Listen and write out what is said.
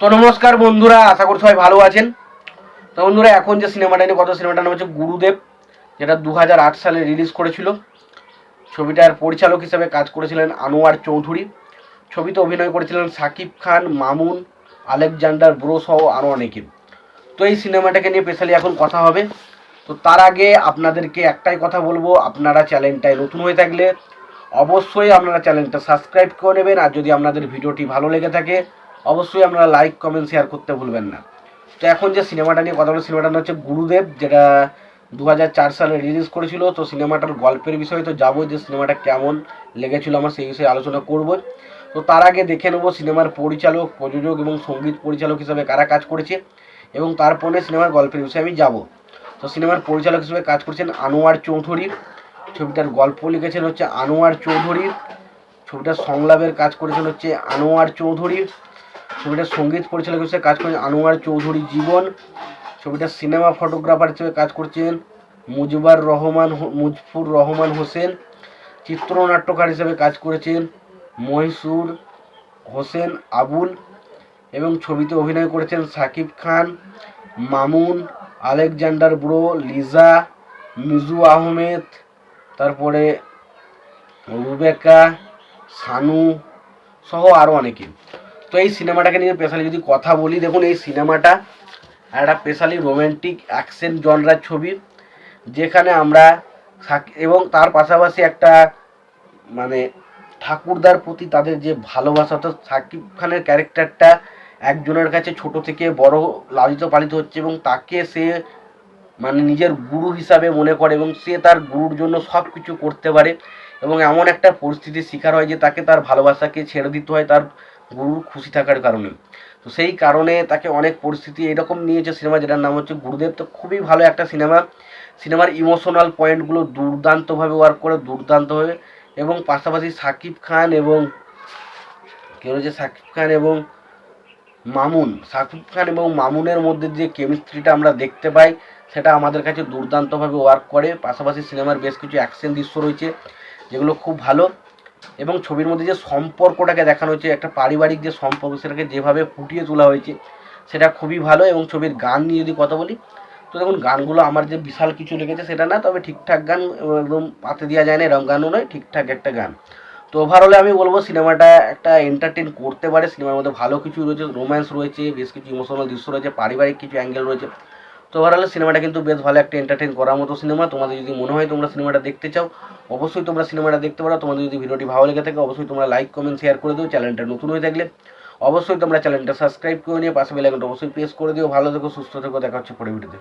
তো নমস্কার বন্ধুরা, আশা করি সবাই ভালো আছেন। তো বন্ধুরা, এখন যে সিনেমাটা নিয়ে কথা, সিনেমাটার নাম হচ্ছে গুরুদেব, যেটা 2008 সালে রিলিজ করেছিল। ছবিটার পরিচালক হিসেবে কাজ করেছিলেন আনোয়ার চৌধুরী। ছবিতে অভিনয় করেছিলেন সাকিব খান, মামুন, আলেকজান্ডার ব্রো সহ আরও অনেকে। তো এই সিনেমাটাকে নিয়ে স্পেশালি এখন কথা হবে। তো তার আগে আপনাদেরকে একটাই কথা বলবো, আপনারা চ্যানেলটায় নতুন হয়ে থাকলে অবশ্যই আপনারা চ্যানেলটা সাবস্ক্রাইব করে নেবেন। আর যদি আপনাদের ভিডিওটি ভালো লেগে থাকে অবশ্যই আপনারা লাইক, কমেন্ট, শেয়ার করতে ভুলবেন না। তো এখন যে সিনেমাটা নিয়ে কথা বলে, সিনেমাটার নাম হচ্ছে গুরুদেব, যেটা 2004 সালে রিলিজ করেছিল। তো সিনেমাটার গল্পের বিষয়ে তো যাবো, যে সিনেমাটা কেমন লেগেছিল আমার সেই বিষয়ে আলোচনা করব। তো তার আগে দেখে নেবো সিনেমার পরিচালক, প্রযোজক এবং সঙ্গীত পরিচালক হিসেবে কারা কাজ করেছে, এবং তারপরে সিনেমার গল্পের বিষয়ে আমি যাব। তো সিনেমার পরিচালক হিসেবে কাজ করছেন আনোয়ার চৌধুরী। ছবিটার গল্প লিখেছেন হচ্ছে আনোয়ার চৌধুরী। ছবিটার সংলাপের কাজ করেছেন হচ্ছে আনোয়ার চৌধুরী। ছবিটার সঙ্গীত পরিচালক হিসেবে কাজ করেছেন আনোয়ার চৌধুরী জীবন। ছবিটার সিনেমা ফটোগ্রাফার হিসেবে কাজ করছেন মুজফুর রহমান হোসেন। চিত্রনাট্যকার হিসেবে কাজ করেছেন মহিসুর হোসেন আবুল। এবং ছবিতে অভিনয় করেছেন সাকিব খান, মামুন, আলেকজান্ডার ব্রো, লিজা, মিজু আহমেদ, তারপরে রুবেকা, সানু সহ আরও অনেকে। তো এই সিনেমাটাকে নিয়ে স্পেশালি যদি কথা বলি, দেখুন এই সিনেমাটা একটা স্পেশালি রোম্যান্টিক অ্যাকশন জনরার ছবি, যেখানে আমরা এবং তার পাশাপাশি একটা মানে ঠাকুরদার প্রতি তাদের যে ভালোবাসা, তো সাকিব খানের ক্যারেক্টারটা একজনের কাছে ছোট থেকে বড় লালিত পালিত হচ্ছে, এবং তাকে সে মানে নিজের গুরু হিসাবে মনে করে, এবং সে তার গুরুর জন্য সব কিছু করতে পারে, এবং এমন একটা পরিস্থিতির শিকার হয় যে তাকে তার ভালোবাসাকে ছেড়ে দিতে হয় তার গুরুর খুশি থাকার কারণে। তো সেই কারণে তাকে অনেক পরিস্থিতি এরকম নিয়েছে সিনেমা, যেটার নাম হচ্ছে গুরুদেব। তো খুবই ভালো একটা সিনেমা। সিনেমার ইমোশনাল পয়েন্টগুলো দুর্দান্তভাবে ওয়ার্ক করে, দুর্দান্তভাবে। এবং পাশাপাশি সাকিব খান এবং মামুনের মধ্যে যে কেমিস্ট্রিটা আমরা দেখতে পাই, সেটা আমাদের কাছে দুর্দান্তভাবে ওয়ার্ক করে। পাশাপাশি সিনেমার বেশ কিছু অ্যাকশন দৃশ্য রয়েছে যেগুলো খুব ভালো, এবং ছবির মধ্যে যে সম্পর্কটাকে দেখানো হয়েছে, একটা পারিবারিক যে সম্পর্ক, সেটাকে যেভাবে ফুটিয়ে তোলা হয়েছে সেটা খুবই ভালো। এবং ছবির গান নিয়ে যদি কথা বলি, তো দেখুন গানগুলো আমার যে বিশাল কিছু লেগেছে সেটা না, তবে ঠিকঠাক গান, একদম পাতে দেওয়া যায় না এরকম গানও নয়, ঠিকঠাক একটা গান। তো ওভারঅলে আমি বলবো সিনেমাটা একটা এন্টারটেন করতে পারে। সিনেমার মধ্যে ভালো কিছু রয়েছে, রোম্যান্স রয়েছে, বেশ কিছু ইমোশনাল দৃশ্য রয়েছে, পারিবারিক কিছু অ্যাঙ্গেল রয়েছে। তো ওভারঅলে সিনেমাটা কিন্তু বেশ ভালো একটা এন্টারটেন করার মতো সিনেমা। তোমাদের যদি মনে হয় তোমরা সিনেমাটা দেখতে চাও অবশ্যই তোমরা সিনেমাটা দেখতে পারো। তোমাদের যদি ভিডিওটি ভালো লেগে থাকে অবশ্যই তোমরা লাইক, কমেন্ট, শেয়ার করে দিও। চ্যানেলটা নতুন হয়ে থাকলে অবশ্যই তোমরা চ্যানেলটা সাবস্ক্রাইব করে নিয়ে পাশে বেল আইকনটা অবশ্যই প্রেস করে দিও। ভালো থেকো, সুস্থ থেকো, দেখা হচ্ছে পরের ভিডিওতে।